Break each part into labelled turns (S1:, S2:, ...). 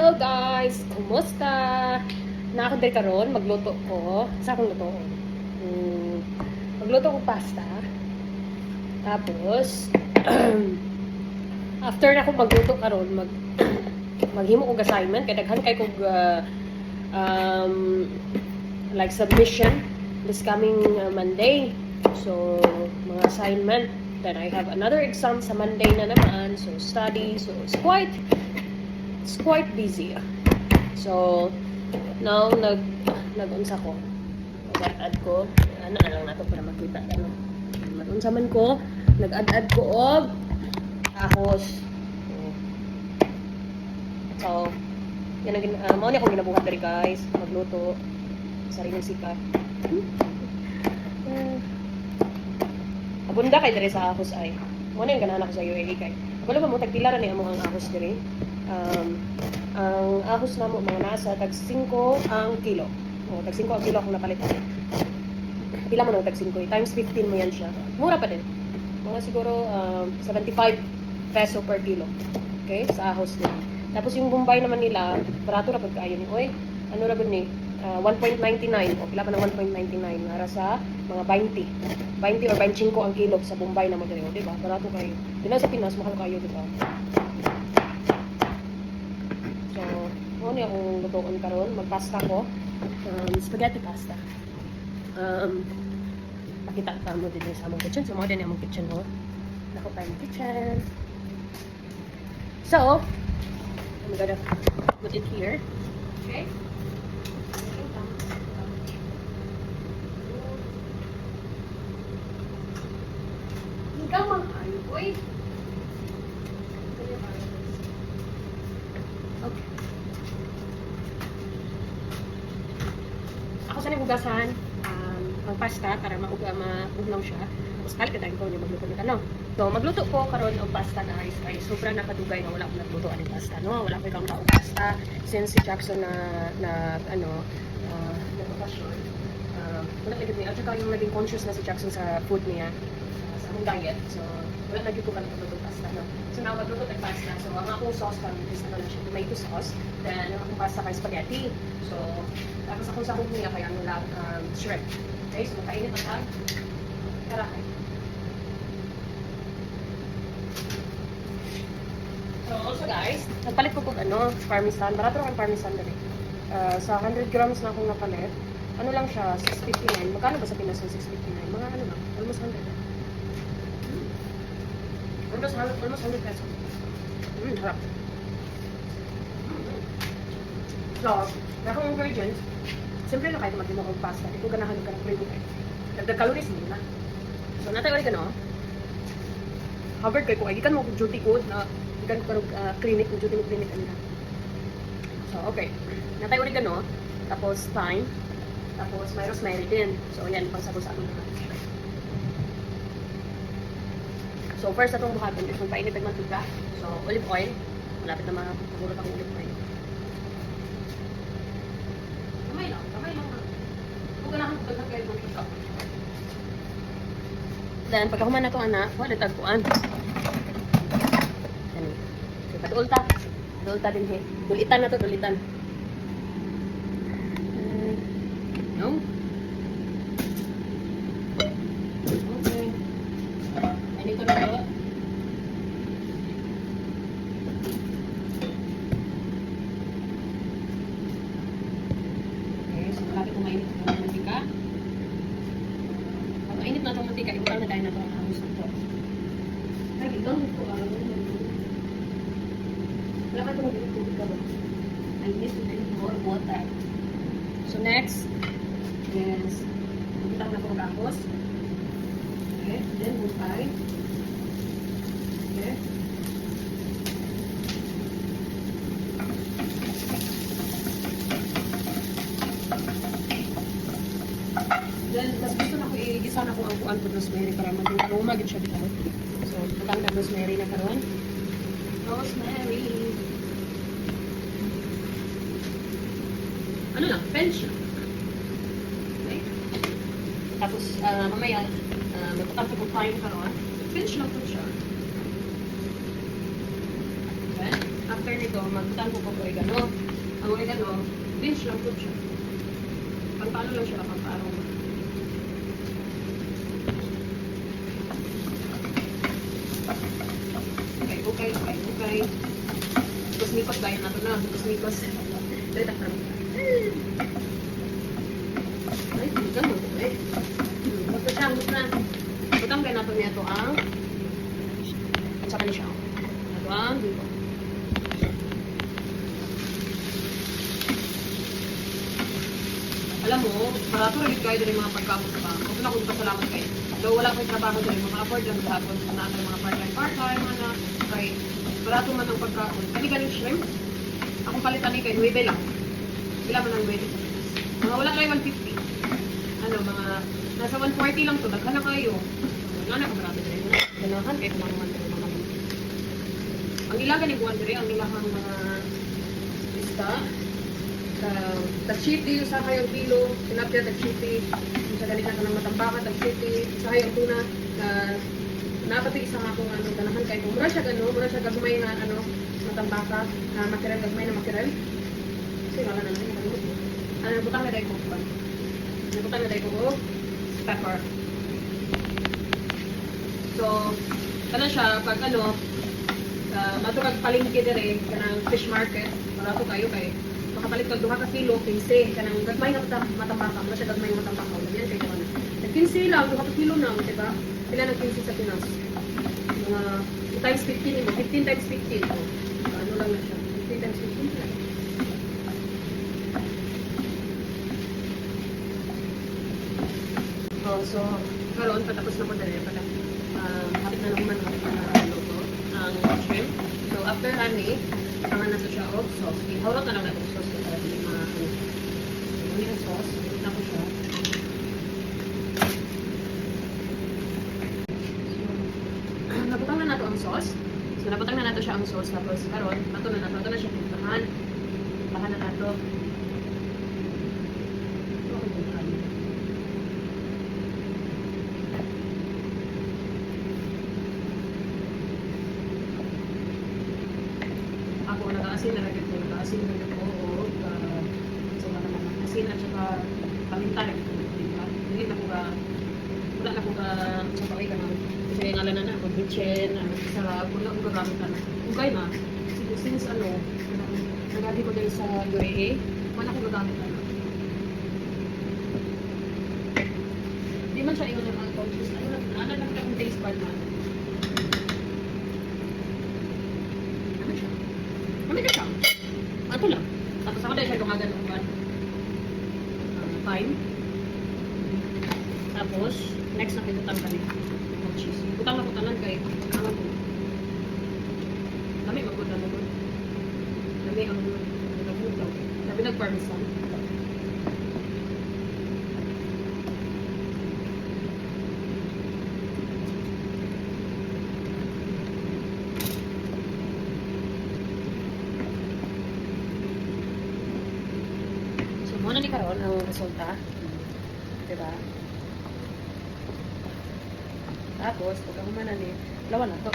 S1: Hello guys! Kumusta? Nakakon din karon magluto ko. Sa akong luto. Magluto ko pasta. Tapos after na ako magluto karon, maghimo og assignment kay daghan kay kog like submission this coming Monday. So mga assignment. Then I have another exam sa Monday na naman. So study. So it's quite busy. So now nag-unsa ko. Nag-add ko. Ano na lang nato para makita ano. Nag-unsa man ko. Nag-add ko og ahos. So yan ang mao ni akong ginabuhat diri guys. Magluto. Sariling sikat. Abunda kay diri sa ahos ay. Mo na yung ganahan ako sa UAE kay. Wala ba mo tagpila ra ni amo ang ahos diri? Ang ahos namo mga nasa tag 5 ang kilo. O tag 5 ang kilo akong napalitan. Pila mo nang tag 5 times 15 mo yan siya. Mura pa din. Mga siguro 75 peso per kilo. Okay? Sa ahos din. Tapos yung Bombay naman nila, barato ra pud kaayo ni oy. Ano ra gud ni? 1.99 o pila pa ng 1.99 para sa mga 20 or 25 ang kilo sa Bombay na mo diri, di ba? Barato kayo. Dila sa Pinas mahal kayo, di ba? So, mo ni akong lutoon karon, magpasta ko. Spaghetti pasta. Pakita ta mo din sa among kitchen. So, mo din among kitchen ho. Nako tayong kitchen. So, I'm gonna put it here. Okay? Gamang kayo, boy. Okay. Ako sa hugasan ang pasta para maugnaw siya. Tapos kalit tayo ko niya magluto nito, no? So, magluto ko karon og pasta guys. Kay sobrang nakadugay na wala ko nagluto ang pasta, no? Wala ko kang taong pasta since si Jackson na bakasyon. Wala lagi niya. At saka yung naging conscious na si Jackson sa food niya. Diet. So, wala na dito ka nagluto pasta, no? So, now, magluto tayo pasta. So, ang akong sauce kami is na siya tomato sauce. Then, ang akong pasta kay spaghetti. So, tapos akong sahog niya kaya ang lang shrimp. Okay? So, makainit ang karakay. So, also guys, nagpalit ko kung parmesan. Barato lang ang parmesan dali. Sa 100 grams na akong napalit. Ano lang siya, 659. Magkano ba sa Pinas yung 659? Mga ano lang, almost 100. Almost 100 pesos. Harap. So, nakong ingredients, simple na kayo magdimo kong pasta. Ito ganahan ka ng gravy kayo. Dagdag calories mo na. So, natay ulit ka no? Haggard kayo kung ay ikan mo duty code na ikan ko clinic, kung duty mo clinic kanina. So, okay. Natay ulit ka no? Tapos thyme. Tapos may rosemary din. So, yan, pang sabon sa amin naman. So, first atong buhaton is magpainit ng mantika. So, olive oil. Malapit na magulot ang olive oil. Kamay lang. Huwag ka na kang pagkakang kayo mantika. Then, pagkakuman na ito, anak, wala tagpuan. Yan. So, padulta. Padulta din, he. Dulitan na ito, dulitan. No? Ito na ito. Okay, so malapit na mainit ito ng mantika. Pag mainit na itong mantika, ibutang na tayo na ito ang ahos nito. Ay, ito ito. Wala ka itong tubig ka ba? I need to drink more water. So next is ibutang na ito ang ahos. Okay, then bumpay. Okay. Then, mas gusto na ko i-gisa na ko ang kuan po rosemary para maging aroma gid siya dito. So, butang na rosemary na karon. Rosemary. Ano lang, pinch siya. Okay. Tapos, mamaya, magputang ko thyme karon. Pinch lang po siya. Okay. after nito, magbutan ko pag oregano. Ang oregano, pinch lang po siya. Pagpaano lang siya, pagpaano. Okay. Kusmikos gaya na ito na. Kusmikos. Dali tak namin. Ay, bukan mo. Basta siya, basta. Butang gaya na ito niya ito ang at saka niya siya. Ito ang dito. Alam mo, barato rin kayo din yung mga pagkamot pa. Huwag na akong pasalamat kayo. Though wala ko'y trabaho din, maka-afford lang gahapon. Natin mga part-time, ano, kay barato man ang pagkaon. Kani-galing shrimp. Akong palitan ni kayo, 9 lang. Bila man ang 9. Mga wala kayo 150. Ano, mga nasa 140 lang to. Daghan na kayo. Wala na barato din. Ganahan kayo mga mga. Ang ilagan ni Buwan ang ilahang mga lista. Tag-chiti, sa kayong pilo, sinapya, tag-chiti, sa ganit na ng matambaka, tag-chiti, sa kayong tuna, napati isa nga akong ganahan kayo. Mura siya gagmay na matambaka, makiral, gagmay na makiral. Kasi wala na naman, butang na dahil ko. Butang na dahil ko, pepper. So, kana siya, pag matukag palingki dire, kanang fish market, barato kayo kayo. Makapalit ka 2 ka kilo, 15. Kanang gagmay na matambaka. Wala siya gagmay na matambaka. Yan kayo naman. Nag-15 lang, 2 ka kilo na, diba? Sila nag-15 sa Pinas. Mga times 15 mo. 15 times 15. Ano lang na siya. 15 times 15 lang. So, karoon, patapos na po dali. Kapit na naman luto ang shrimp. So, after honey, pangan na to siya o sauce. Ihawak na lang natin sauce ko para hindi mga hindi ang sauce. Hindi na ko siya. So, naputang na nato ang sauce. So, naputang na nato siya ang sauce. Tapos, karon, nato na nato. Ito na siya pintahan. Bahan na nato. Ako nag-aasin na rin ito. Nag-aasin na rin ito. So, asin at saka paminta rin ito. Hindi na ko wala na ko sa paway ka naman. Kasi ngalan na na, kung bitchin, sarap, wala ko gagamit na. Kung kayo na, since nagagi ko din sa UAE, wala ko gagamit na. Hindi man siya ingon ng alcohol. Ano lang akong taste bud man. Ano siya? Ato lang. Tapos ako dahil siya gumagan ng fine. Tapos, next na pinutang kami ng cheese. Putang na putanan kay ano po. Dami magod na magod. Dami ang nagputaw. Dami nag-parmesan. Muna ni karon ang resulta. Diba? Tapos, pag ang manan ni, lawan na to.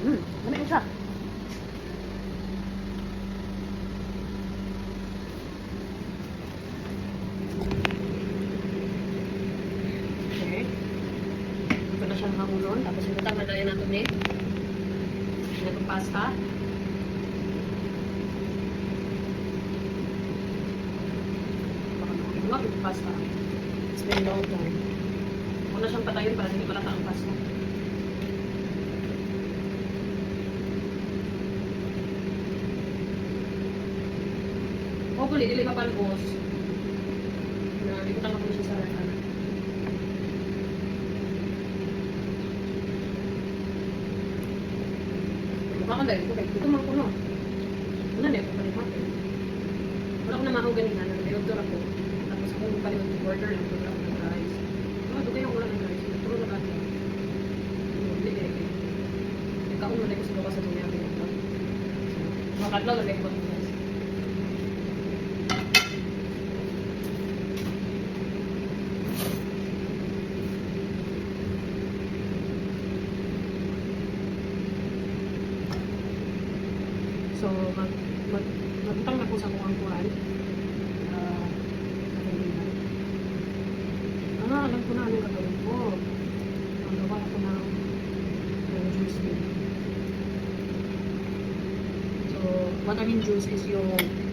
S1: Ano yung siya? Okay. Ito na siyang mahulon. Tapos, inutang na dahil natin ni. Ito pasta. Love yung pasta. It's been a long time. Muna siyang patayin para hindi malata ang pasta. Hopefully, dili ka palbos. Ikutan ko siya sa ratan. Mukha ka dahil ito. Ito man ko no. Ano na ito? Palimate. Wala ko na mahong ganina. Nag-director ako. Kung pa yung order lang ito ng rice. Ito kayo wala ng rice. Ito na natin. Hindi eh. Nagkaon na ko sa baba sa tunyari nito. Makadlaw na ko ng rice. So, magutang na po sa kung ang kuhan. Alam ko na anong gagawin ko. Magawa ako ng juice din. So, what I mean juice is yung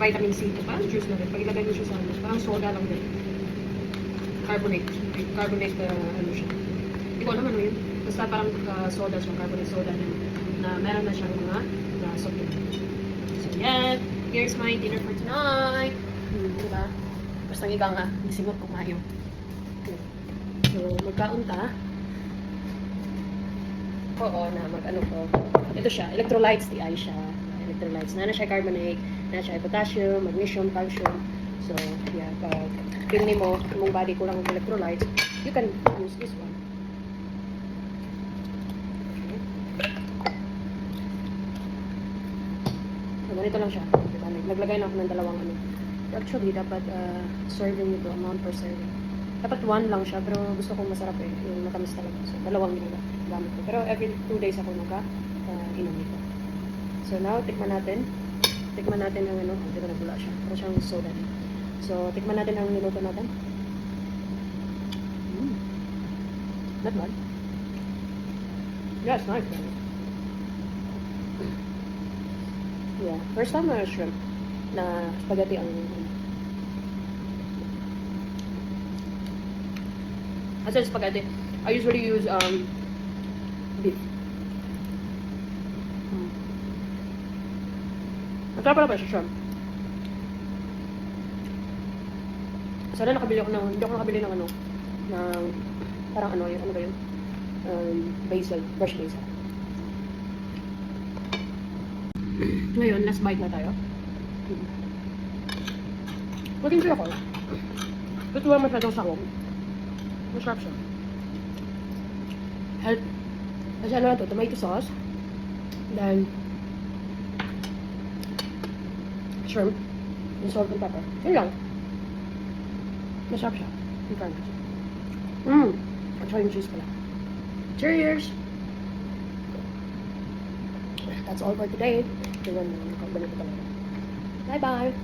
S1: vitamin C. Parang juice na rin. Pag ilagay nyo siya sa ano, parang soda lang din. Carbonate. Carbonate ano siya. Hindi ko alam ano yun. Basta parang soda siya, carbonate soda na meron na siyang mga supplement. So, yan. Here's my dinner for tonight. Diba? Basta nga nga, isingot ko kayo. So, magkaunta. Oo, na mag-ano ko. Ito siya, electrolytes, di ay siya. Electrolytes. Na siya carbonate, na siya potassium, magnesium, calcium. So, yeah, pag tingin mo, mong body kulang ng electrolytes, you can use this one. So, ganito lang siya. Diba? Naglagay na ako ng dalawang ano. Actually, dapat serving nito, amount per serving. Dapat 1 lang siya, pero gusto kong masarap eh. Yung matamis talaga. So, dalawang gamit ko. Pero every 2 days ako inom nito. So, now, tikman natin. Tikman natin yung ano. Hindi ko nagula siya. Pero siyang soda. So, tikman natin ang niluto natin. Not bad. Yeah, it's nice. Yeah. First time na shrimp na spaghetti ang I said spaghetti. I usually use beef. Masarap pala ba siya shrimp? Sana nakabili ako hindi ako nakabili ng ano, ng parang ano yun, ano ba yun? Basil, fresh basil. Ngayon, last bite na tayo. Mag-enjoy ako. Ito lang masyadong sakong. Masarap siya. Help. Kasi ano na to, tomato sauce. Then, shrimp. And salt and pepper. Yun lang. Masarap siya. In fairness. At saka yung cheese pala. Cheers! That's all for today. Bye-bye!